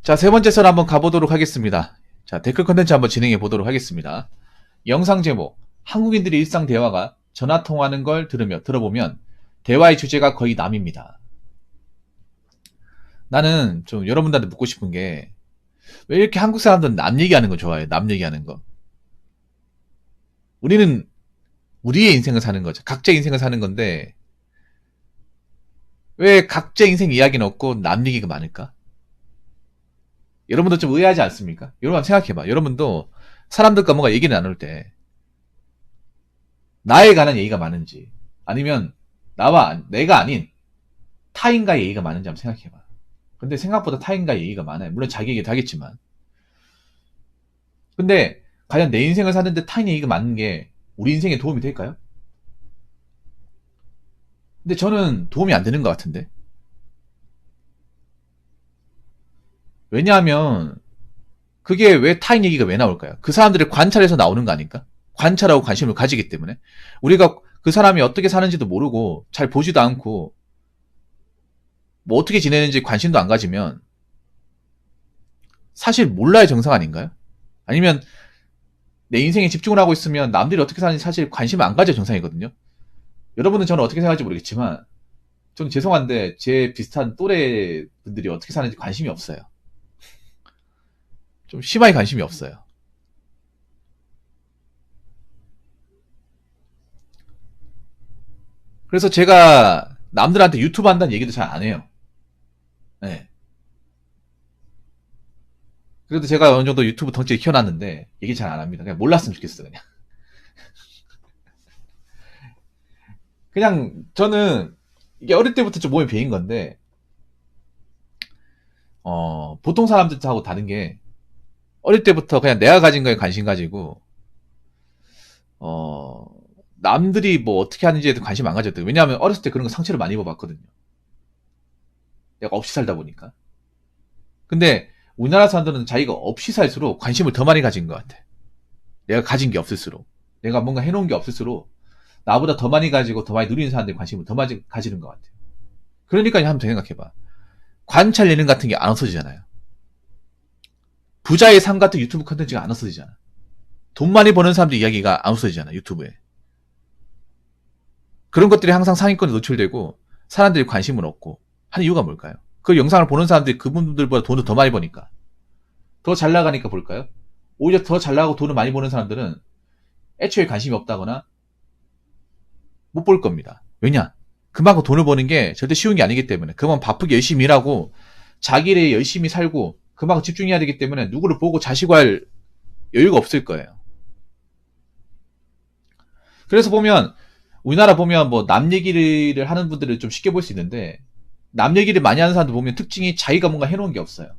자, 세 번째 선 한번 가보도록 하겠습니다. 자, 댓글 컨텐츠 한번 진행해 보도록 하겠습니다. 영상 제목, 한국인들의 일상 대화가 전화 통화하는 걸 들어보면 대화의 주제가 거의 남입니다. 나는 좀 여러분들한테 묻고 싶은 게, 왜 이렇게 한국 사람들은 남 얘기하는 거 좋아해요? 남 얘기하는 거. 우리는 우리의 인생을 사는 거죠. 각자의 인생을 사는 건데, 왜 각자 인생 이야기는 없고 남 얘기가 많을까? 여러분도 좀 의아하지 않습니까? 여러분 한번 생각해봐. 여러분도 사람들과 뭔가 얘기를 나눌 때 나에 관한 얘기가 많은지, 아니면 내가 아닌 타인과의 얘기가 많은지 한번 생각해봐. 근데 생각보다 타인과의 얘기가 많아요. 물론 자기 얘기도 하겠지만. 근데 과연 내 인생을 사는데 타인 얘기가 많은 게 우리 인생에 도움이 될까요? 근데 저는 도움이 안 되는 것 같은데. 왜냐하면 그게 왜 타인 얘기가 왜 나올까요? 그 사람들을 관찰해서 나오는 거 아닐까? 관찰하고 관심을 가지기 때문에. 우리가 그 사람이 어떻게 사는지도 모르고 잘 보지도 않고 뭐 어떻게 지내는지 관심도 안 가지면 사실 몰라야 정상 아닌가요? 아니면 내 인생에 집중을 하고 있으면 남들이 어떻게 사는지 사실 관심을 안 가져 정상이거든요. 여러분은 저는 어떻게 생각할지 모르겠지만 좀 죄송한데 제 비슷한 또래 분들이 어떻게 사는지 관심이 없어요. 좀 심하게 관심이 없어요. 그래서 제가 남들한테 유튜브 한다는 얘기도 잘 안 해요. 네. 그래도 제가 어느 정도 유튜브 덩치를 키워놨는데 얘기 잘 안 합니다. 그냥 몰랐으면 좋겠어 그냥. 그냥 저는 이게 어릴 때부터 좀 몸에 배인 건데 보통 사람들하고 다른 게 어릴 때부터 그냥 내가 가진 거에 관심 가지고 어 남들이 뭐 어떻게 하는지에 관심 안 가졌대요. 왜냐하면 어렸을 때 그런 거 상처를 많이 입어봤거든요. 내가 없이 살다 보니까. 근데 우리나라 사람들은 자기가 없이 살수록 관심을 더 많이 가진 것 같아. 내가 가진 게 없을수록, 내가 뭔가 해놓은 게 없을수록 나보다 더 많이 가지고 더 많이 누리는 사람들이 관심을 더 많이 가지는 것 같아요. 그러니까 한번 더 생각해봐. 관찰 예능 같은 게 안 없어지잖아요. 부자의 삶 같은 유튜브 컨텐츠가 안 없어지잖아. 돈 많이 버는 사람들 이야기가 안 없어지잖아, 유튜브에. 그런 것들이 항상 상위권에 노출되고 사람들이 관심을 얻고 하는 이유가 뭘까요? 그 영상을 보는 사람들이 그분들보다 돈을 더 많이 버니까. 더 잘 나가니까 볼까요? 오히려 더 잘 나가고 돈을 많이 버는 사람들은 애초에 관심이 없다거나 못 볼 겁니다. 왜냐? 그만큼 돈을 버는 게 절대 쉬운 게 아니기 때문에 그만 바쁘게 열심히 일하고 자기 일에 열심히 살고 그만큼 집중해야 되기 때문에 누구를 보고 자시고할 여유가 없을 거예요. 그래서 보면 우리나라 보면 뭐 남 얘기를 하는 분들을 좀 쉽게 볼 수 있는데 남 얘기를 많이 하는 사람들 보면 특징이 자기가 뭔가 해놓은 게 없어요.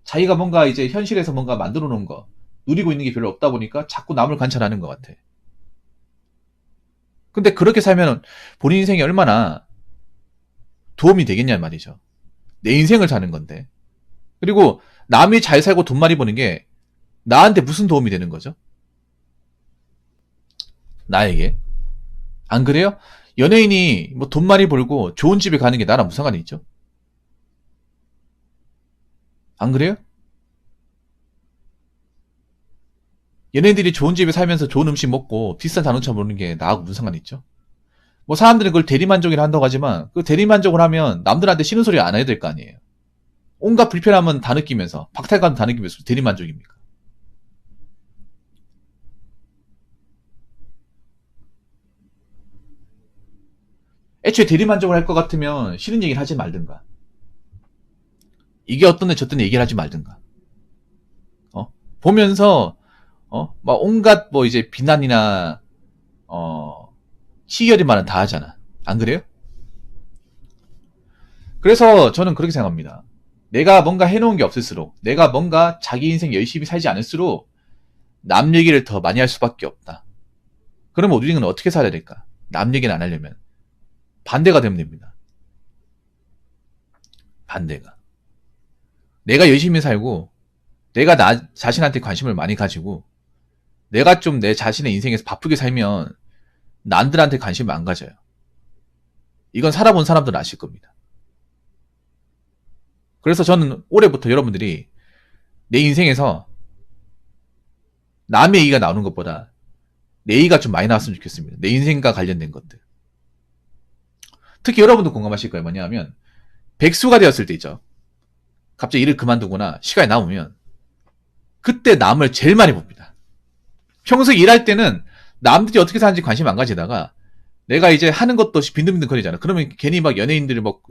자기가 뭔가 이제 현실에서 뭔가 만들어 놓은 거 누리고 있는 게 별로 없다 보니까 자꾸 남을 관찰하는 것 같아. 근데 그렇게 살면 본인 인생이 얼마나 도움이 되겠냐 말이죠. 내 인생을 사는 건데. 그리고 남이 잘 살고 돈 많이 버는 게 나한테 무슨 도움이 되는 거죠? 나에게. 안 그래요? 연예인이 뭐 돈 많이 벌고 좋은 집에 가는 게 나랑 무슨 상관이 있죠? 안 그래요? 연예인들이 좋은 집에 살면서 좋은 음식 먹고 비싼 자동차 모는 게 나하고 무슨 상관이 있죠? 뭐 사람들은 그걸 대리만족이라 한다고 하지만 그 대리만족을 하면 남들한테 싫은 소리 안 해야 될 거 아니에요. 온갖 불편함은 다 느끼면서 박탈감 다 느끼면서 대리만족입니까? 애초에 대리만족을 할 것 같으면 싫은 얘기를 하지 말든가. 이게 어떤데 저떤 얘기를 하지 말든가. 보면서 막 온갖 뭐 이제 비난이나 시기어린 말은 다 하잖아. 안 그래요? 그래서 저는 그렇게 생각합니다. 내가 뭔가 해놓은 게 없을수록, 내가 뭔가 자기 인생 열심히 살지 않을수록 남 얘기를 더 많이 할 수밖에 없다. 그러면 우리는 어떻게 살아야 될까? 남 얘기는 안 하려면 반대가 되면 됩니다. 반대가. 내가 열심히 살고 내가 나 자신한테 관심을 많이 가지고 내가 좀 내 자신의 인생에서 바쁘게 살면 남들한테 관심을 안 가져요. 이건 살아본 사람들은 아실 겁니다. 그래서 저는 올해부터 여러분들이 내 인생에서 남의 얘기가 나오는 것보다 내 얘기가 좀 많이 나왔으면 좋겠습니다. 내 인생과 관련된 것들. 특히 여러분도 공감하실 거예요. 뭐냐면 백수가 되었을 때 있죠. 갑자기 일을 그만두거나 시간이 남으면 그때 남을 제일 많이 봅니다. 평소에 일할 때는 남들이 어떻게 사는지 관심 안 가지다가 내가 이제 하는 것도 없이 빈둥빈둥거리잖아. 그러면 괜히 막 연예인들이 막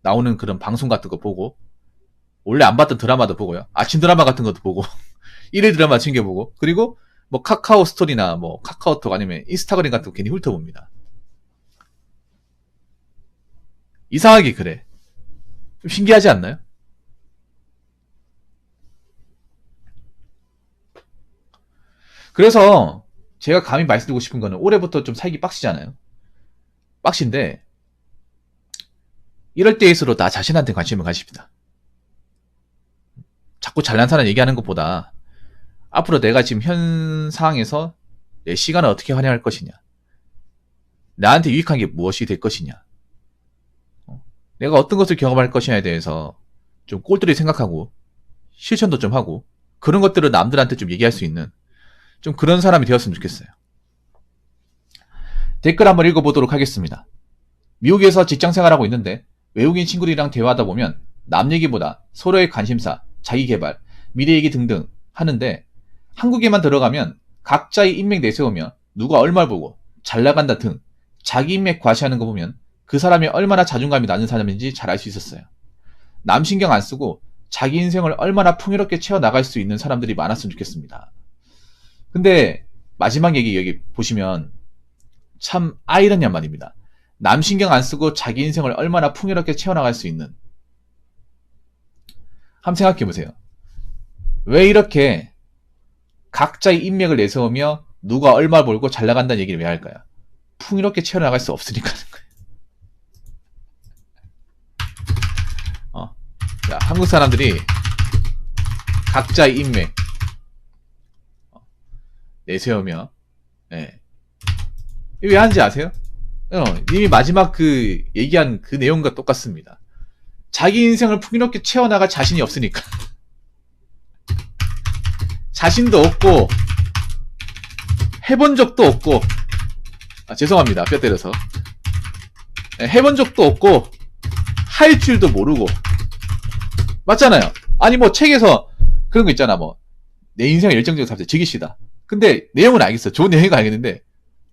나오는 그런 방송 같은 거 보고 원래 안 봤던 드라마도 보고요. 아침 드라마 같은 것도 보고 일일 드라마 챙겨보고 그리고 뭐 카카오 스토리나 뭐 카카오톡 아니면 인스타그램 같은 거 괜히 훑어봅니다. 이상하게 그래. 좀 신기하지 않나요? 그래서 제가 감히 말씀드리고 싶은 거는 올해부터 좀 살기 빡시잖아요. 빡신데 이럴 때일수록 나 자신한테 관심을 가집니다. 자꾸 잘난 사람 얘기하는 것보다 앞으로 내가 지금 현 상황에서 내 시간을 어떻게 활용할 것이냐, 나한테 유익한 게 무엇이 될 것이냐, 내가 어떤 것을 경험할 것이냐에 대해서 좀 꼴들이 생각하고 실천도 좀 하고 그런 것들을 남들한테 좀 얘기할 수 있는 좀 그런 사람이 되었으면 좋겠어요. 댓글 한번 읽어보도록 하겠습니다. 미국에서 직장생활하고 있는데 외국인 친구들이랑 대화하다 보면 남 얘기보다 서로의 관심사, 자기개발, 미래 얘기 등등 하는데 한국에만 들어가면 각자의 인맥 내세우며 누가 얼마를 벌고 잘나간다 등 자기 인맥 과시하는 거 보면 그 사람이 얼마나 자존감이 낮은 사람인지 잘 알 수 있었어요. 남 신경 안 쓰고 자기 인생을 얼마나 풍요롭게 채워나갈 수 있는 사람들이 많았으면 좋겠습니다. 근데 마지막 얘기 여기 보시면 참 아이러니한 말입니다. 남 신경 안 쓰고 자기 인생을 얼마나 풍요롭게 채워나갈 수 있는. 한번 생각해보세요. 왜 이렇게 각자의 인맥을 내세우며 누가 얼마 벌고 잘 나간다는 얘기를 왜 할까요? 풍요롭게 채워나갈 수 없으니까 하는 거예요. 자, 한국 사람들이 각자의 인맥 내세우며 왜 하는지 아세요? 이미 마지막 그 얘기한 그 내용과 똑같습니다. 자기 인생을 풍요롭게 채워나갈 자신이 없으니까. 자신도 없고 해본 적도 없고 죄송합니다. 뼈 때려서 해본 적도 없고 할 줄도 모르고 맞잖아요. 아니 뭐 책에서 그런 거 있잖아. 뭐 내 인생을 열정적으로 삽시다. 즐기시다. 근데 내용은 알겠어. 좋은 내용은 알겠는데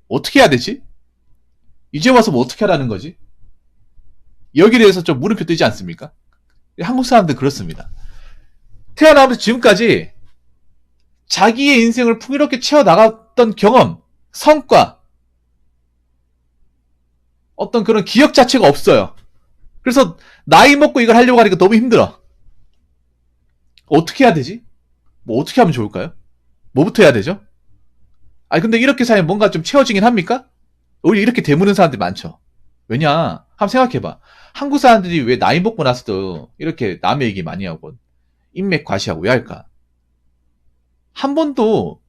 어떻게 해야 되지? 이제 와서 뭐 어떻게 하라는 거지? 여기에 대해서 좀 물음표 뜨지 않습니까? 한국 사람들 그렇습니다. 태어나면서 지금까지 자기의 인생을 풍요롭게 채워나갔던 경험, 성과, 어떤 그런 기억 자체가 없어요. 그래서 나이 먹고 이걸 하려고 하니까 너무 힘들어. 어떻게 해야 되지? 뭐 어떻게 하면 좋을까요? 뭐부터 해야 되죠? 아니 근데 이렇게 살면 뭔가 좀 채워지긴 합니까? 오히려 이렇게 되무는 사람들이 많죠. 왜냐? 한번 생각해봐. 한국 사람들이 왜 나이 먹고 나서도 이렇게 남의 얘기 많이 하고 인맥 과시하고 왜 할까? 한 번도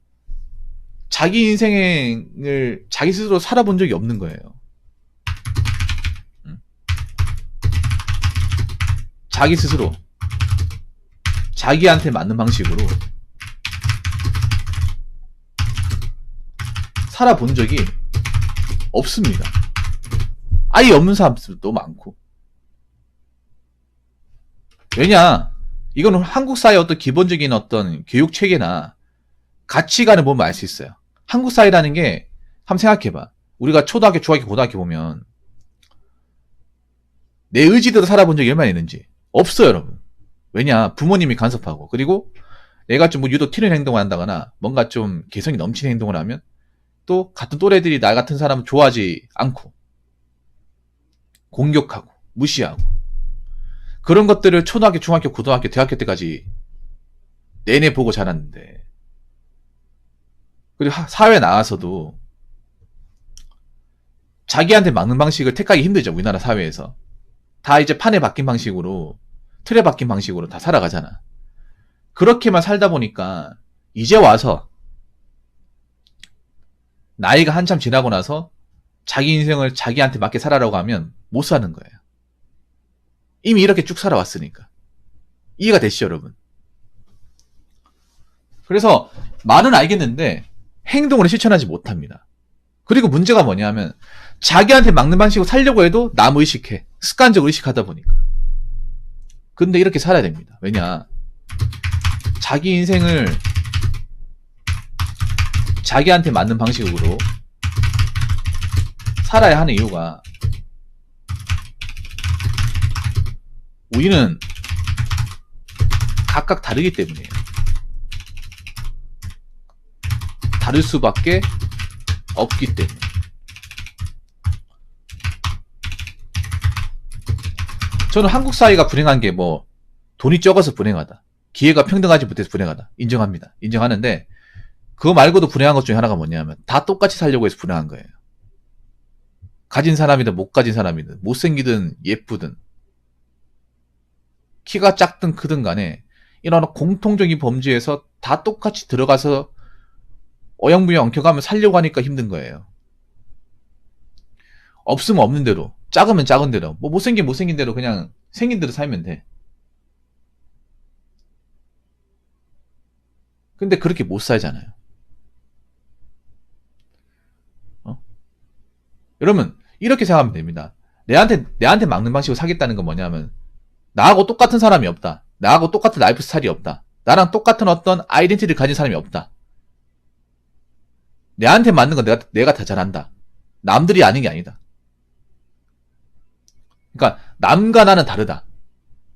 자기 인생을 자기 스스로 살아본 적이 없는 거예요. 자기 스스로 자기한테 맞는 방식으로 살아본 적이 없습니다. 아예 없는 사람들도 많고. 왜냐? 이건 한국 사회의 어떤 기본적인 어떤 교육 체계나 가치관을 보면 알 수 있어요. 한국 사회라는 게 한번 생각해봐. 우리가 초등학교, 중학교, 고등학교 보면 내 의지대로 살아본 적이 얼마나 있는지 없어요, 여러분. 왜냐? 부모님이 간섭하고 그리고 내가 좀 뭐 유독 튀는 행동을 한다거나 뭔가 좀 개성이 넘치는 행동을 하면 또 같은 또래들이 나 같은 사람을 좋아하지 않고 공격하고 무시하고 그런 것들을 초등학교, 중학교, 고등학교, 대학교 때까지 내내 보고 자랐는데 그리고 사회에 나와서도 자기한테 맞는 방식을 택하기 힘들죠. 우리나라 사회에서 다 이제 판에 박힌 방식으로 틀에 박힌 방식으로 다 살아가잖아. 그렇게만 살다 보니까 이제 와서 나이가 한참 지나고 나서 자기 인생을 자기한테 맞게 살아라고 하면 못 사는 거예요. 이미 이렇게 쭉 살아왔으니까. 이해가 되시죠, 여러분? 그래서 말은 알겠는데 행동으로 실천하지 못합니다. 그리고 문제가 뭐냐면 자기한테 막는 방식으로 살려고 해도 남 의식해. 습관적으로 의식하다 보니까. 근데 이렇게 살아야 됩니다. 왜냐? 자기 인생을 자기한테 맞는 방식으로 살아야 하는 이유가 우리는 각각 다르기 때문이에요. 다를 수밖에 없기 때문에. 저는 한국 사회가 불행한 게 뭐 돈이 적어서 불행하다, 기회가 평등하지 못해서 불행하다 인정합니다. 인정하는데 그거 말고도 불행한 것 중에 하나가 뭐냐면 다 똑같이 살려고 해서 불행한 거예요. 가진 사람이든 못 가진 사람이든 못생기든 예쁘든 키가 작든 크든 간에 이런 공통적인 범죄에서 다 똑같이 들어가서 어영부영 엉켜가면 살려고 하니까 힘든 거예요. 없으면 없는 대로, 작으면 작은 대로, 뭐 못생긴 못생긴 대로 그냥 생긴 대로 살면 돼. 근데 그렇게 못 살잖아요. 여러분 이렇게 생각하면 됩니다. 내한테 막는 방식으로 사겠다는 건 뭐냐면 나하고 똑같은 사람이 없다. 나하고 똑같은 라이프 스타일이 없다. 나랑 똑같은 어떤 아이덴티티를 가진 사람이 없다. 내한테 맞는 건 내가 다 잘한다. 남들이 아는 게 아니다. 그러니까 남과 나는 다르다.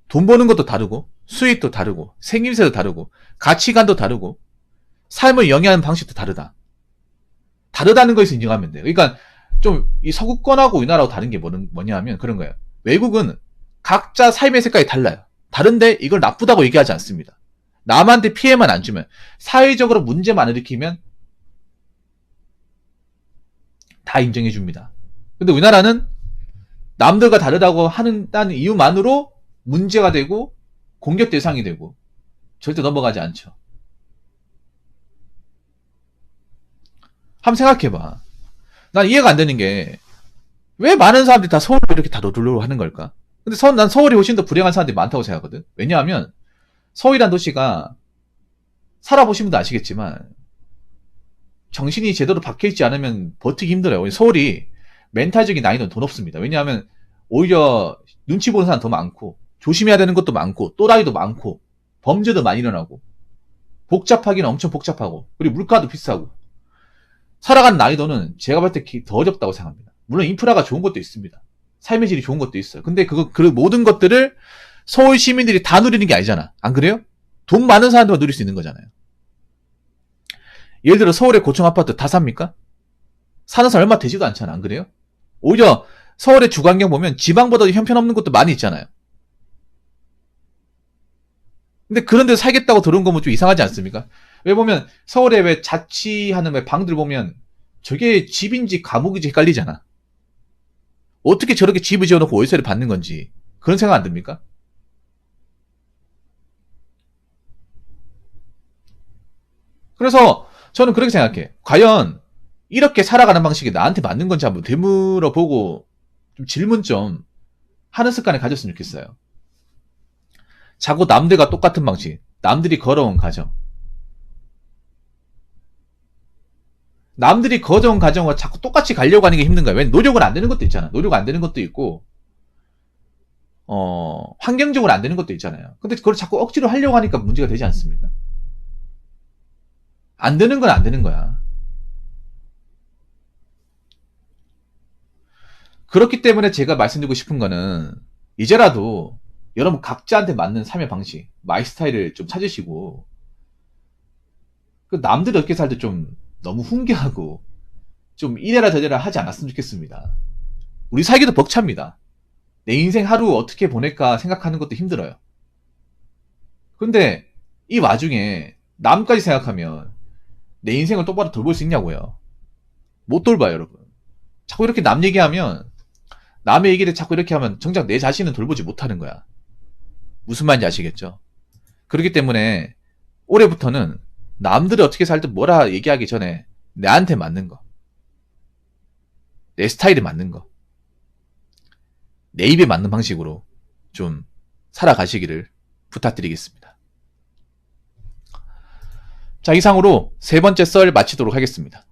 돈 버는 것도 다르고 수입도 다르고 생김새도 다르고 가치관도 다르고 삶을 영위하는 방식도 다르다. 다르다는 것에서 인정하면 돼요. 그러니까 좀 이 서구권하고 우리나라하고 다른 게 뭐냐 하면 그런 거예요. 외국은 각자 삶의 색깔이 달라요. 다른데 이걸 나쁘다고 얘기하지 않습니다. 남한테 피해만 안 주면, 사회적으로 문제만 안 일으키면 다 인정해 줍니다. 근데 우리나라는 남들과 다르다고 한다는 이유만으로 문제가 되고 공격 대상이 되고 절대 넘어가지 않죠. 한번 생각해봐. 난 이해가 안 되는 게 왜 많은 사람들이 다 서울로 이렇게 다 넣으려고 하는 걸까? 근데 난 서울이 훨씬 더 불행한 사람들이 많다고 생각하거든. 왜냐하면 서울이란 도시가 살아보신 분도 아시겠지만 정신이 제대로 박혀있지 않으면 버티기 힘들어요. 서울이 멘탈적인 난이도는 더 높습니다. 왜냐하면 오히려 눈치 보는 사람 더 많고 조심해야 되는 것도 많고 또라이도 많고 범죄도 많이 일어나고 복잡하기는 엄청 복잡하고 그리고 물가도 비싸고 살아가는 난이도는 제가 볼 때 더 어렵다고 생각합니다. 물론 인프라가 좋은 것도 있습니다. 삶의 질이 좋은 것도 있어요. 근데 그 모든 것들을 서울 시민들이 다 누리는 게 아니잖아. 안 그래요? 돈 많은 사람들만 누릴 수 있는 거잖아요. 예를 들어 서울의 고층 아파트 다 삽니까? 사는 사람 얼마 되지도 않잖아. 안 그래요? 오히려 서울의 주거환경 보면 지방보다 형편없는 곳도 많이 있잖아요. 근데 그런 데서 살겠다고 들어온 거면 좀 이상하지 않습니까? 왜 보면 서울에 왜 자취하는 왜 방들 보면 저게 집인지 감옥인지 헷갈리잖아. 어떻게 저렇게 집을 지어놓고 월세를 받는 건지 그런 생각 안 듭니까? 그래서 저는 그렇게 생각해. 과연 이렇게 살아가는 방식이 나한테 맞는 건지 한번 되물어보고 좀 질문 좀 하는 습관을 가졌으면 좋겠어요. 자꾸 남들과 똑같은 방식, 남들이 걸어온 가정, 남들이 거저온 가정을 자꾸 똑같이 가려고 하는 게 힘든 거야. 왜냐면 노력은 안 되는 것도 있잖아. 노력 안 되는 것도 있고, 환경적으로 안 되는 것도 있잖아요. 근데 그걸 자꾸 억지로 하려고 하니까 문제가 되지 않습니까? 안 되는 건 안 되는 거야. 그렇기 때문에 제가 말씀드리고 싶은 거는, 이제라도 여러분 각자한테 맞는 삶의 방식, 마이 스타일을 좀 찾으시고, 그 남들이 어떻게 살때 좀 너무 훈계하고 좀 이래라 저래라 하지 않았으면 좋겠습니다. 우리 살기도 벅찹니다. 내 인생 하루 어떻게 보낼까 생각하는 것도 힘들어요. 근데 이 와중에 남까지 생각하면 내 인생을 똑바로 돌볼 수 있냐고요. 못 돌봐요, 여러분. 자꾸 이렇게 남 얘기하면, 남의 얘기를 자꾸 이렇게 하면 정작 내 자신은 돌보지 못하는 거야. 무슨 말인지 아시겠죠? 그렇기 때문에 올해부터는 남들이 어떻게 살든 뭐라 얘기하기 전에 나한테 맞는 거, 내 스타일에 맞는 거, 내 입에 맞는 방식으로 좀 살아가시기를 부탁드리겠습니다. 자, 이상으로 세 번째 썰 마치도록 하겠습니다.